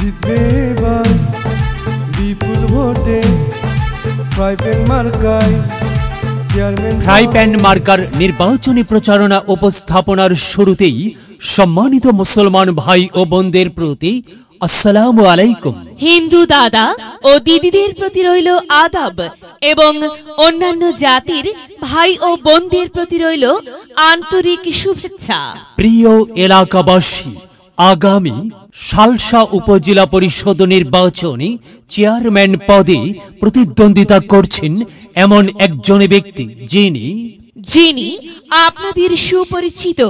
জিতবে এবার বিপুল ভোটে ফ্রাই প্যান মার্কায় চেয়ারম্যান। ফ্রাই প্যান মার্কার নির্বাচনী প্রচারণা উপস্থাপনার শুরুতেই সম্মানিত মুসলমান ভাই ও বোনদের প্রতি আসসালামু আলাইকুম। হিন্দু দাদা ও দিদিদের প্রতি রইল আদাব এবং অন্যান্য জাতির ভাই ও বোনদের প্রতি রইল আন্তরিক শুভেচ্ছা। প্রিয় এলাকাবাসী, আগামী সালসা উপজেলা পরিষদ নির্বাচনে চেয়ারম্যান পদে প্রতিদ্বন্দ্বিতা করছেন এমন একজন ব্যক্তি যিনি আপনাদের সুপরিচিত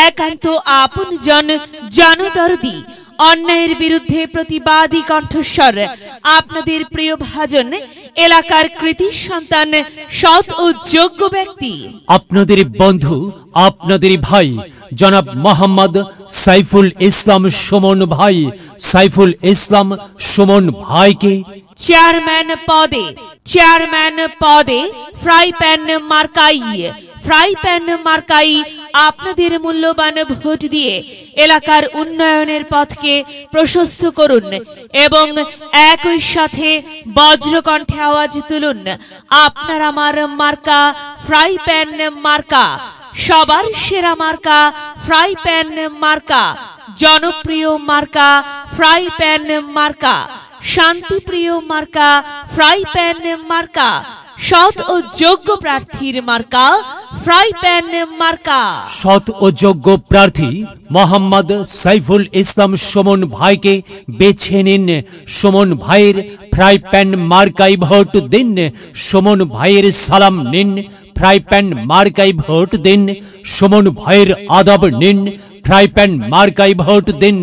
একান্ত আপনজন জনদরদি, অন্যায়ের বিরুদ্ধে প্রতিবাদী কণ্ঠস্বর, আপনাদের প্রিয় ভাজন, এলাকার কৃতি সন্তান, সৎ ও যোগ্য ব্যক্তি, আপনাদের বন্ধু, আপনাদের ভাই জনাব মোহাম্মদ সাইফুল ইসলাম সুমন ভাই। সাইফুল ইসলাম সুমন ভাইকে চেয়ারম্যান পদে ফ্রাই প্যান মার্কাই আপনাদের মূল্যবান ভোট দিয়ে এলাকার উন্নয়নের পথকে প্রশস্ত করুন এবং একই সাথে বজ্রকণ্ঠে আওয়াজ তুলুন, আপনার আমার মার্কা ফ্রাই প্যান মার্কা, সবার সেরা মার্কা ফ্রাই প্যান মার্কা, জনপ্রিয় মার্কা ফ্রাই প্যান মার্কা, শান্তিপ্রিয় মার্কা ফ্রাই প্যান মার্কা, সৎ ও যোগ্য প্রার্থীর মার্কা ফ্রাই প্যান মার্কা। সৎ ও যোগ্য প্রার্থী মোহাম্মদ সাইফুল ইসলাম সুমন ভাইকে বেছে নিন। সুমন ভাইয়ের ফ্রাই প্যান মার্কাই ভোট দিন। সুমন ভাইয়ের সালাম নিন, ফ্রাই প্যান মার্কাই ভোট দিন। সুমন ভাইয়ের আদব নিন, ফ্রাই প্যান মার্কাই ভোট দিন।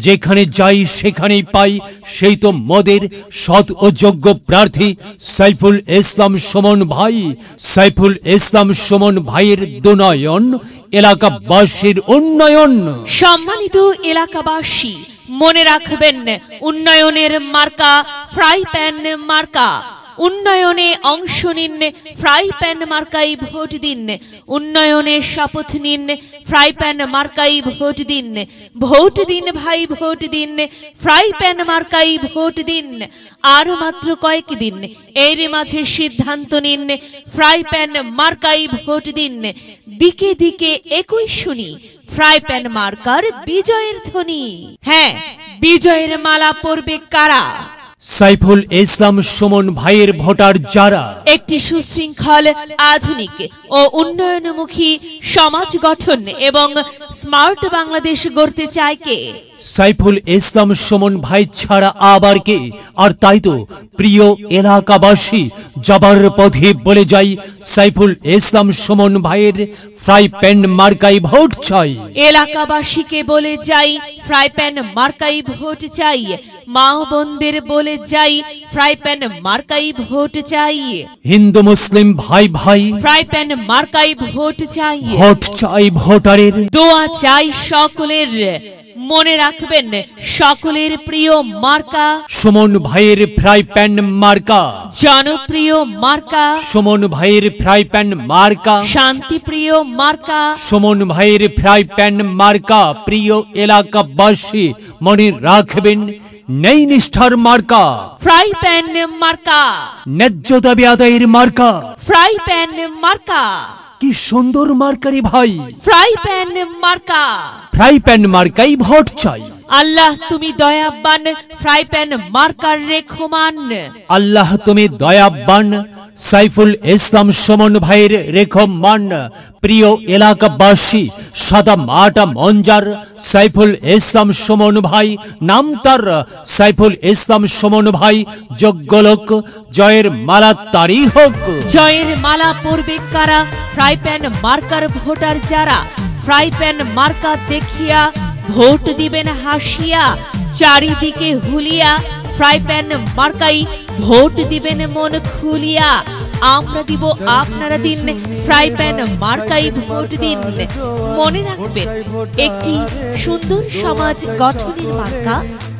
যেখানে যাই সেখানেই পাই সেই তো মোদের সৎ ও যোগ্য প্রার্থী সাইফুল ইসলাম সুমন ভাই। সাইফুল ইসলাম সুমন ভাইয়ের দুনয়ন এলাকাবাসীর উন্নয়ন। সম্মানিত এলাকাবাসী, মনে রাখবেন, উন্নয়নের মার্কা ফ্রাই প্যান মার্কা। উন্নয়নে অংশ নিন, ফ্রাই প্যান মার্কাই ভোট দিন। উন্নয়নের শপথ নিন, ফ্রাই প্যান মার্কাই ভোট দিন। ভোট দিন ভাই, ভোট দিন, ফ্রাই প্যান মার্কাই ভোট দিন। আর মাত্র কয়েকদিন, এর মাঝে সিদ্ধান্ত নিন, ফ্রাই প্যান মার্কাই ভোট দিন। দিকে দিকে একই শুনি ফ্রাই প্যান মার্কার বিজয়ের ধ্বনি। হ্যাঁ, বিজয়ের মালা পরবে কারা? সাইফুল ইসলাম সুমন ভাইয়ের ভোটার যারা একটি সুশৃঙ্খল, আধুনিক ও উন্নয়নমুখী সমাজ গঠন এবং স্মার্ট বাংলাদেশ গড়তে চায় কে? সাইফুল ইসলাম সুমন ভাই ছাড়া আবার কে? আর তাই তো প্রিয় এলাকাবাসী, যাবার পথে বলে যাই সাইফুল ইসলাম সুমন ভাইয়ের ফ্রাই প্যান মার্কাই ভোট চাই। এলাকাবাসীকে বলে যাই ফ্রাই প্যান মার্কাই ভোট চাই। মা বোনদের বলে যাই ফ্রাই প্যান মার্কাই ভোট চাই। হিন্দু মুসলিম ভাই ভাই ফ্রাই প্যান মার্কাই ভোট চাই। ভোট চাই ভোটারের, দোয়া চাই সকলের। মনে রাখবেন, সকলের প্রিয় মার্কা সুমন ভাইয়ের ফ্রাই প্যান মার্কা, জনপ্রিয় মার্কা সুমন ভাইয়ের ফ্রাই প্যান মার্কা, শান্তিপ্রিয় মার্কা সুমন ভাইয়ের ফ্রাই প্যান মার্কা। প্রিয় এলাকাবাসী, মনে রাখবেন, নেই নিষ্ঠার মার্কা ফ্রাই প্যান মার্কা, ন্যায্য দাবি আদায়ের মার্কা। ফ্রাই প্যান মার্কা, কি সুন্দর মার্কারি ভাই, ফ্রাই প্যান মার্কা। ফ্রাই প্যান মার্কাই ভোট চাই। আল্লাহ তুমি দয়াবান, ফ্রাই প্যান মার্কার রেখমান। আল্লাহ তুমি দয়াবান, সাইফুল ইসলাম সুমন ভাইয়ের রেখমান। প্রিয় এলাকাবাসী, সাদা মাটা মঞ্জার সাইফুল ইসলাম সুমন ভাই, নাম তার সাইফুল ইসলাম সুমন ভাই। যোগ্য লোক, জয়ের মালা তারই হোক। জয়ের মালা পরবে কারা? ফ্রাই প্যান মার্কার ভোটার যারা। ফ্রাই প্যান মার্কা দেখিয়া ভোট দিবেন হাসিয়া, চারিদিকে হুলিয়া ফ্রাই প্যান মার্কাই ভোট দিবেন মন খুলিয়া। আমরা দিব, আপনারা দিন, ফ্রাই প্যান মার্কাই ভোট দিন। মনে রাখবেন, একটি সুন্দর সমাজ গঠনের মার্কা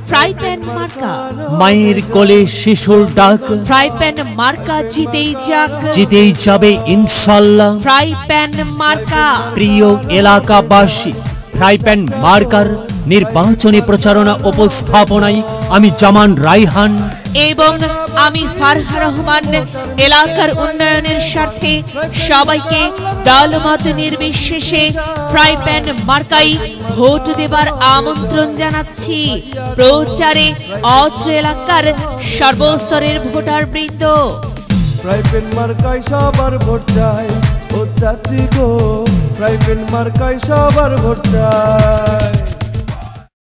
ফ্রাই প্যান মার্কা। মায়ের কোলে শিশুর ডাক, ফ্রাই প্যান মার্কা জিতেই যাক, জিতেই যাবে ইনশাল্লাহ। ফ্রাই প্যান মার্কা। প্রিয় এলাকাবাসী, ফ্রাই প্যান মার্কার নির্বাচনী প্রচারণা উপস্থাপনায় আমি জামান রাইহান এবং আমি ফারহা রহমান এলাকার উন্নয়নের স্বার্থে সবাইকে দলমত নির্বিশেষে ফ্রাই প্যান মার্কাই ভোট দেবার আমন্ত্রণ জানাচ্ছি। প্রচারে অত্র এলাকার সর্বস্তরের ভোটার বৃন্দ। ফ্রাই প্যান মার্কায় সবার ভোট চাই, ও চাচি গো ফ্রাই প্যান মার্কায় সবার ভোট চাই।